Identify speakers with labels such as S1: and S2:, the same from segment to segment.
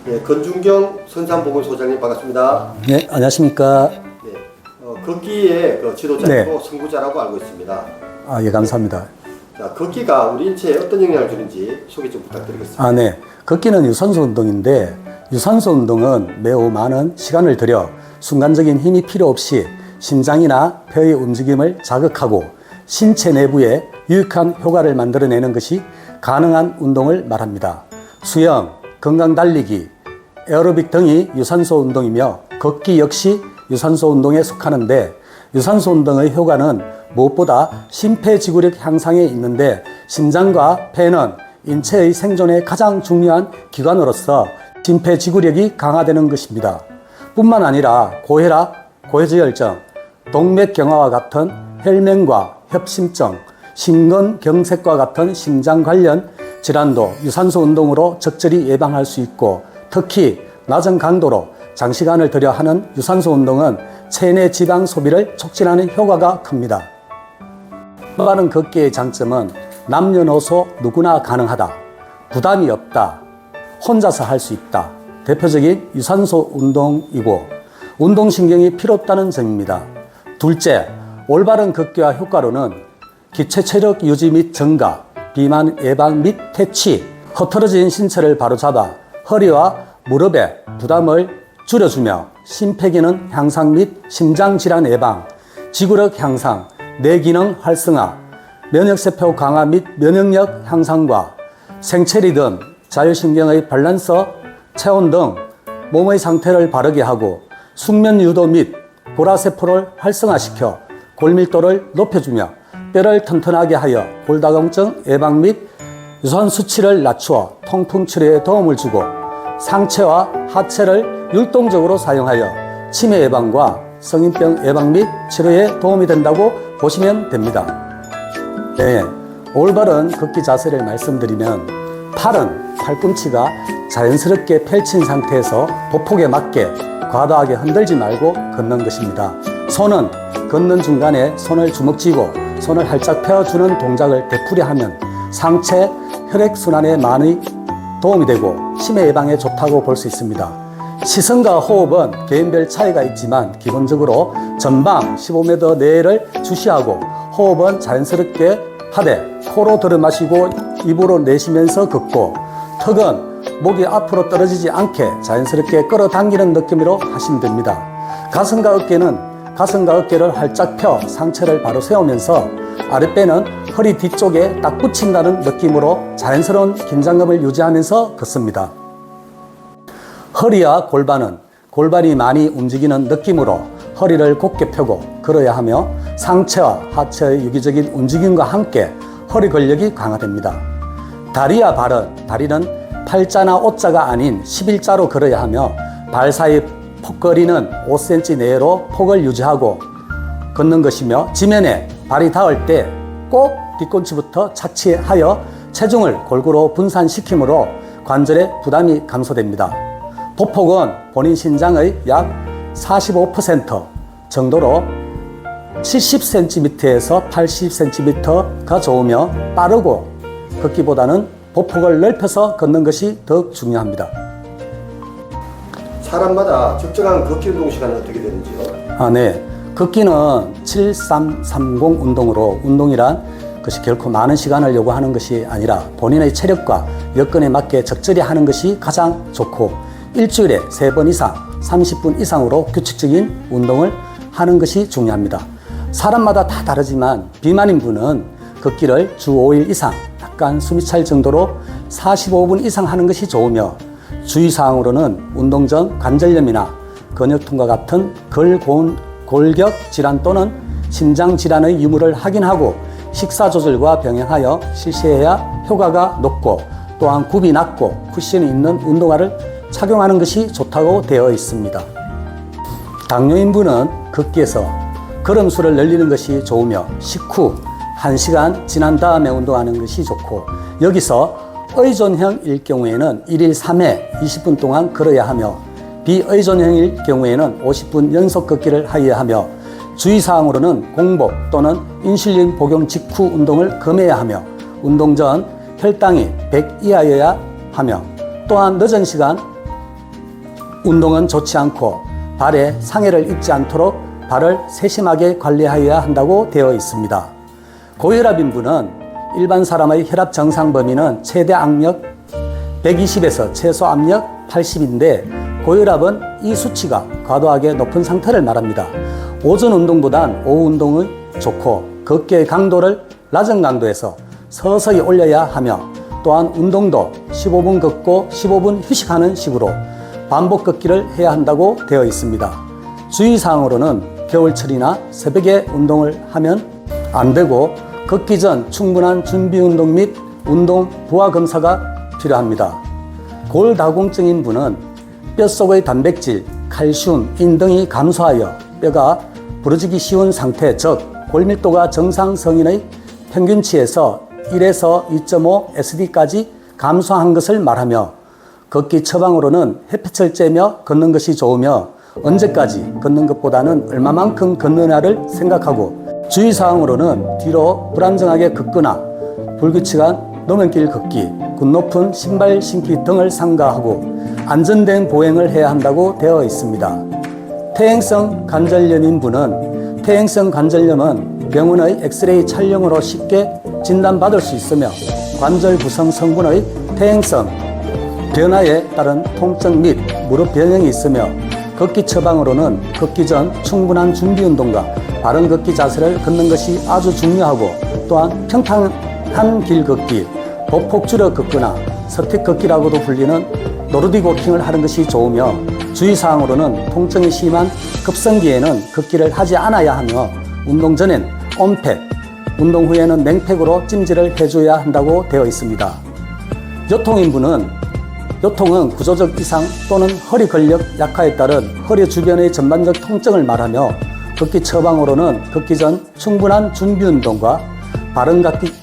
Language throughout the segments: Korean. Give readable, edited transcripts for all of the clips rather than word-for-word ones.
S1: 네, 건중경 선산보건소장님 반갑습니다.
S2: 네, 안녕하십니까.
S1: 네, 걷기의 지도자이고 선구자라고 알고 있습니다.
S2: 예, 감사합니다.
S1: 자, 걷기가 우리 인체에 어떤 영향을 주는지 소개 좀 부탁드리겠습니다.
S2: 네. 걷기는 유산소 운동인데, 유산소 운동은 매우 많은 시간을 들여 순간적인 힘이 필요 없이 심장이나 폐의 움직임을 자극하고 신체 내부에 유익한 효과를 만들어내는 것이 가능한 운동을 말합니다. 수영, 건강 달리기, 에어로빅 등이 유산소 운동이며 걷기 역시 유산소 운동에 속하는데, 유산소 운동의 효과는 무엇보다 심폐지구력 향상에 있는데, 심장과 폐는 인체의 생존에 가장 중요한 기관으로서 심폐지구력이 강화되는 것입니다. 뿐만 아니라 고혈압, 고지혈증, 동맥경화와 같은 혈맹과 협심증, 심근경색과 같은 심장 관련 질환도 유산소 운동으로 적절히 예방할 수 있고, 특히 낮은 강도로 장시간을 들여 하는 유산소 운동은 체내 지방 소비를 촉진하는 효과가 큽니다. 올바른 걷기의 장점은 남녀노소 누구나 가능하다, 부담이 없다, 혼자서 할 수 있다, 대표적인 유산소 운동이고 운동신경이 필요 없다는 점입니다. 둘째, 올바른 걷기와 효과로는 기초 체력 유지 및 증가, 비만 예방 및 퇴치, 흐트러진 신체를 바로잡아 허리와 무릎의 부담을 줄여주며 심폐기능 향상 및 심장질환 예방, 지구력 향상, 뇌기능 활성화, 면역세포 강화 및 면역력 향상과 생체리듬, 자율신경의 밸런스, 체온 등 몸의 상태를 바르게 하고 숙면 유도 및 보라세포를 활성화시켜 골밀도를 높여주며 뼈를 튼튼하게 하여 골다공증 예방 및 유선 수치를 낮추어 통풍 치료에 도움을 주고 상체와 하체를 율동적으로 사용하여 치매 예방과 성인병 예방 및 치료에 도움이 된다고 보시면 됩니다. 네, 올바른 걷기 자세를 말씀드리면, 팔은 팔꿈치가 자연스럽게 펼친 상태에서 보폭에 맞게 과도하게 흔들지 말고 걷는 것입니다. 손은 걷는 중간에 손을 주먹 쥐고 손을 활짝 펴주는 동작을 되풀이하면 상체 혈액순환에 많이 도움이 되고 치매 예방에 좋다고 볼 수 있습니다. 시선과 호흡은 개인별 차이가 있지만 기본적으로 전방 15m 내를 주시하고 호흡은 자연스럽게 하되 코로 들어 마시고 입으로 내쉬면서 걷고, 턱은 목이 앞으로 떨어지지 않게 자연스럽게 끌어당기는 느낌으로 하시면 됩니다. 가슴과 어깨를 활짝 펴 상체를 바로 세우면서 아랫배는 허리 뒤쪽에 딱 붙인다는 느낌으로 자연스러운 긴장감을 유지하면서 걷습니다. 허리와 골반은 골반이 많이 움직이는 느낌으로 허리를 곧게 펴고 걸어야 하며 상체와 하체의 유기적인 움직임과 함께 허리 근력이 강화됩니다. 다리와 발은, 다리는 팔자나 오자가 아닌 11자로 걸어야 하며 발 사이 폭거리는 5cm 내로 폭을 유지하고 걷는 것이며, 지면에 발이 닿을 때 꼭 뒤꿈치부터 착지하여 체중을 골고루 분산시키므로 관절에 부담이 감소됩니다. 보폭은 본인 신장의 약 45% 정도로 70cm에서 80cm가 좋으며, 빠르고 걷기보다는 보폭을 넓혀서 걷는 것이 더욱 중요합니다.
S1: 사람마다 적정한 걷기 운동 시간은 어떻게 되는지요?
S2: 네. 걷기는 7330 운동으로, 운동이란 것이 결코 많은 시간을 요구하는 것이 아니라 본인의 체력과 여건에 맞게 적절히 하는 것이 가장 좋고, 일주일에 3번 이상 30분 이상으로 규칙적인 운동을 하는 것이 중요합니다. 사람마다 다 다르지만 비만인 분은 걷기를 주 5일 이상 약간 숨이 찰 정도로 45분 이상 하는 것이 좋으며, 주의사항으로는 운동 전 관절염이나 근육통과 같은 골격 질환 또는 심장 질환의 유무를 확인하고 식사 조절과 병행하여 실시해야 효과가 높고, 또한 굽이 낮고 쿠션이 있는 운동화를 착용하는 것이 좋다고 되어 있습니다. 당뇨인분은 걷기에서 걸음수를 늘리는 것이 좋으며, 식후 1시간 지난 다음에 운동하는 것이 좋고, 여기서 의존형일 경우에는 1일 3회 20분 동안 걸어야 하며, 비의존형일 경우에는 50분 연속 걷기를 하여야 하며, 주의사항으로는 공복 또는 인슐린 복용 직후 운동을 금해야 하며, 운동 전 혈당이 100 이하여야 하며, 또한 늦은 시간 운동은 좋지 않고 발에 상해를 입지 않도록 발을 세심하게 관리하여야 한다고 되어 있습니다. 고혈압인 분은 일반 사람의 혈압 정상 범위는 최대 악력 120에서 최소 압력 80인데 고혈압은 이 수치가 과도하게 높은 상태를 말합니다. 오전 운동보단 오후 운동이 좋고 걷기의 강도를 낮은 강도에서 서서히 올려야 하며 또한 운동도 15분 걷고 15분 휴식하는 식으로 반복 걷기를 해야 한다고 되어 있습니다. 주의사항으로는 겨울철이나 새벽에 운동을 하면 안 되고 걷기 전 충분한 준비 운동 및 운동 부하 검사가 필요합니다. 골다공증인 분은 뼛속의 단백질, 칼슘, 인 등이 감소하여 뼈가 부러지기 쉬운 상태, 즉 골밀도가 정상 성인의 평균치에서 1에서 2.5 SD까지 감소한 것을 말하며 걷기 처방으로는 햇볕을 쬐며 걷는 것이 좋으며 언제까지 걷는 것보다는 얼마만큼 걷느냐를 생각하고 주의사항으로는 뒤로 불안정하게 걷거나 불규칙한 노면길 걷기, 굽 높은 신발 신기 등을 삼가하고 안전된 보행을 해야 한다고 되어 있습니다. 퇴행성 관절염인 분은 퇴행성 관절염은 병원의 엑스레이 촬영으로 쉽게 진단받을 수 있으며 관절 구성 성분의 퇴행성 변화에 따른 통증 및 무릎 변형이 있으며 걷기 처방으로는 걷기 전 충분한 준비 운동과 바른 걷기 자세를 걷는 것이 아주 중요하고 또한 평탄한 길 걷기, 보폭 줄여 걷거나 서택 걷기라고도 불리는 노르딕 워킹을 하는 것이 좋으며 주의사항으로는 통증이 심한 급성기에는 걷기를 하지 않아야 하며 운동 전엔 온팩, 운동 후에는 냉팩으로 찜질을 해줘야 한다고 되어 있습니다. 요통은 구조적 이상 또는 허리 근력 약화에 따른 허리 주변의 전반적 통증을 말하며 걷기 처방으로는 걷기 전 충분한 준비 운동과 바른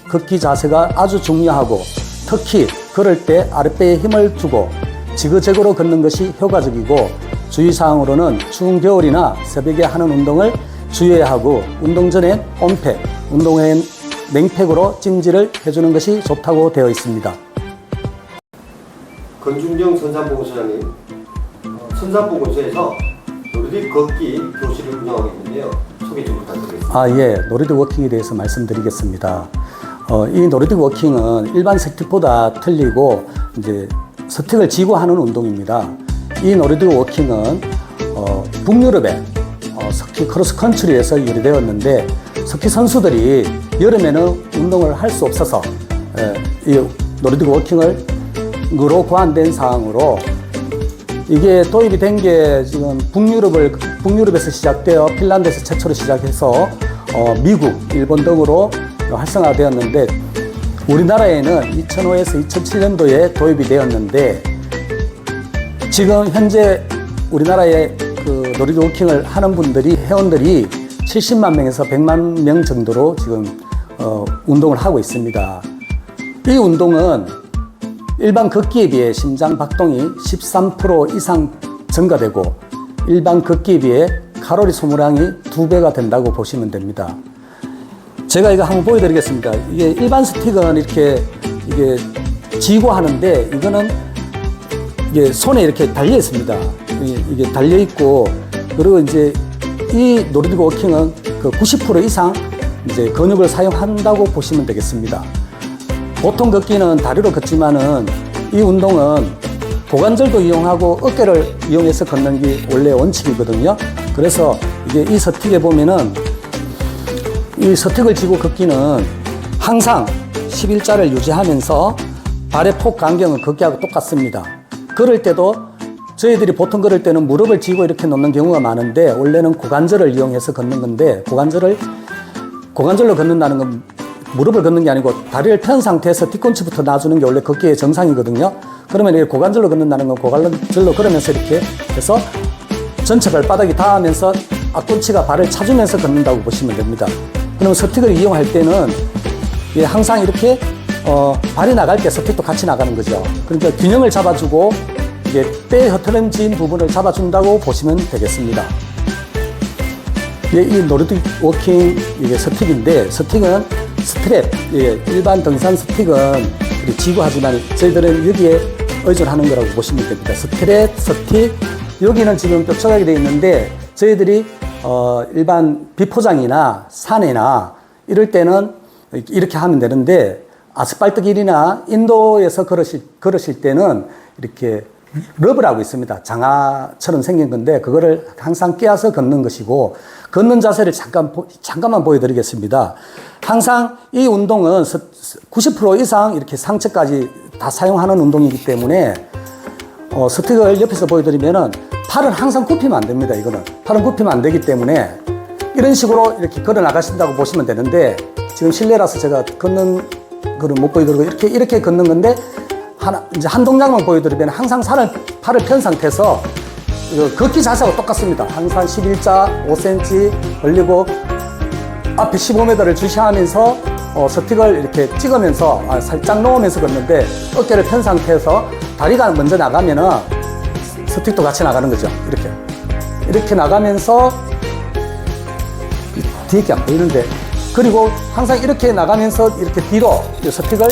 S2: 걷기 자세가 아주 중요하고 특히 걸을 때 아랫배에 힘을 주고 지그재그로 걷는 것이 효과적이고 주의사항으로는 추운 겨울이나 새벽에 하는 운동을 주의해야 하고 운동 전엔 온팩, 운동 후엔 냉팩으로 찜질을 해주는 것이 좋다고 되어 있습니다.
S1: 권준경 선산보건소장님, 선산보건소에서 노르딕 걷기 교실을 운영하고 있는데요. 소개 좀 부탁드리겠습니다.
S2: 예. 노르딕 워킹에 대해서 말씀드리겠습니다. 이 노르딕 워킹은 일반 서틱보다 틀리고 이제 서틱을 지고 하는 운동입니다. 이 노르딕 워킹은 북유럽의 스키 크로스 컨트리에서 유래되었는데 스키 선수들이 여름에는 운동을 할 수 없어서 이 노르딕 워킹으로 고안된 사항으로 이게 도입이 된 게 지금 북유럽에서 시작되어 핀란드에서 최초로 시작해서 미국, 일본 등으로 활성화되었는데 우리나라에는 2005에서 2007년도에 도입이 되었는데 지금 현재 우리나라에 그 노르딕 워킹을 하는 회원들이 70만 명에서 100만 명 정도로 지금 운동을 하고 있습니다. 이 운동은 일반 걷기에 비해 심장 박동이 13% 이상 증가되고 일반 걷기에 비해 칼로리 소모량이 2배가 된다고 보시면 됩니다. 제가 이거 한번 보여드리겠습니다. 이게 일반 스틱은 이렇게 이게 지고 하는데 이거는 이게 손에 이렇게 달려 있습니다. 이게 달려 있고 그리고 이제 이 노르딕 워킹은 그 90% 이상 이제 근육을 사용한다고 보시면 되겠습니다. 보통 걷기는 다리로 걷지만은 이 운동은 고관절도 이용하고 어깨를 이용해서 걷는 게 원래 원칙이거든요. 그래서 이게 이 서틱에 보면은 이 서틱을 쥐고 걷기는 항상 11자를 유지하면서 발의 폭 간격은 걷기하고 똑같습니다. 걸을 때도 저희들이 보통 걸을 때는 무릎을 쥐고 이렇게 놓는 경우가 많은데 원래는 고관절을 이용해서 걷는 건데 고관절로 걷는다는 건 무릎을 걷는 게 아니고 다리를 편 상태에서 뒤꿈치부터 놔주는 게 원래 걷기의 정상이거든요. 그러면 이게 고관절로 걷는다는 건 고관절로 걸으면서 이렇게 해서 전체 발바닥이 닿으면서 앞꿈치가 발을 차주면서 걷는다고 보시면 됩니다. 그러면 서틱을 이용할 때는 항상 이렇게 발이 나갈 때 서틱도 같이 나가는 거죠. 그러니까 균형을 잡아주고 이게 뼈에 흐트러진 부분을 잡아준다고 보시면 되겠습니다. 이 노르딕 워킹 이게 서틱인데 서틱은 스트랩, 일반 등산 스틱은 지고 하지만 저희들은 여기에 의존하는 거라고 보시면 됩니다. 스트랩, 서틱, 여기는 지금 뾰족하게 되어 있는데 저희들이 일반 비포장이나 산에나 이럴 때는 이렇게 하면 되는데 아스팔트 길이나 인도에서 걸으실 때는 이렇게 러브라고 있습니다. 장화처럼 생긴 건데 그거를 항상 끼워서 걷는 것이고 걷는 자세를 잠깐만 보여드리겠습니다. 항상 이 운동은 90% 이상 이렇게 상체까지 다 사용하는 운동이기 때문에 스틱을 옆에서 보여드리면은 팔은 항상 굽히면 안 됩니다. 이거는 팔은 굽히면 안 되기 때문에 이런 식으로 이렇게 걸어 나가신다고 보시면 되는데 지금 실내라서 제가 걷는 거를 못 보여드리고 이렇게 걷는 건데 이제 한 동작만 보여드리면 항상 팔을 편 상태에서 걷기 자세하고 똑같습니다. 항상 11자 5cm 벌리고 앞에 15m를 주시하면서 스틱을 이렇게 찍으면서 살짝 놓으면서 걷는데 어깨를 편 상태에서 다리가 먼저 나가면은 스틱도 같이 나가는 거죠. 이렇게 나가면서 뒤에 게 안 보이는데 그리고 항상 이렇게 나가면서 이렇게 뒤로 스틱을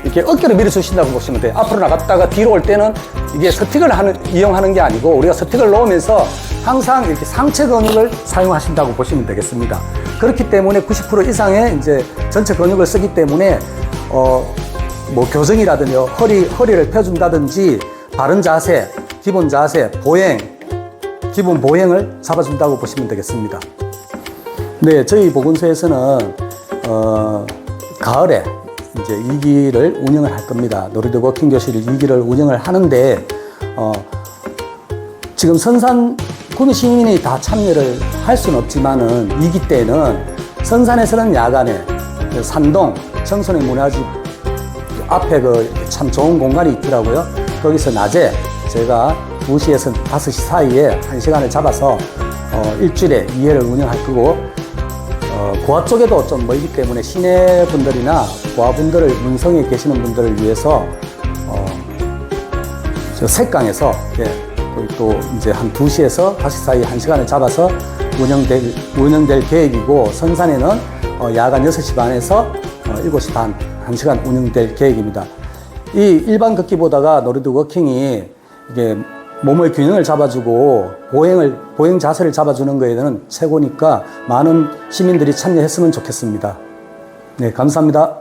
S2: 이렇게 어깨를 밀어주신다고 보시면 돼요. 앞으로 나갔다가 뒤로 올 때는 이게 스틱을 이용하는 게 아니고 우리가 스틱을 놓으면서 항상 이렇게 상체 근육을 사용하신다고 보시면 되겠습니다. 그렇기 때문에 90% 이상의 이제 전체 근육을 쓰기 때문에 뭐 교정이라든지 허리를 펴준다든지 바른 자세, 기본 자세, 기본 보행을 잡아준다고 보시면 되겠습니다. 네, 저희 보건소에서는 가을에 이제 2기를 운영을 할 겁니다. 놀이터 워킹 교실 2기를 운영을 하는데 지금 선산 구미 시민이 다 참여를 할 수는 없지만은 2기 때는 선산에서는 야간에 산동 청소년 문화집 앞에 참 좋은 공간이 있더라고요. 거기서 낮에 제가 2시에서 5시 사이에 1시간을 잡아서 일주일에 2회를 운영할 거고 고아 쪽에도 좀 멀기 때문에 시내 분들이나 고아 분들을 문성에 계시는 분들을 위해서 저 색강에서 또 이제 한 2시에서 5시 사이 1시간을 잡아서 운영될 계획이고 선산에는 야간 6시 반에서 7시 반 1시간 운영될 계획입니다. 이 일반 걷기보다가 놀이터 워킹이 이게 몸의 균형을 잡아주고 보행 자세를 잡아주는 거에는 최고니까 많은 시민들이 참여했으면 좋겠습니다. 네, 감사합니다.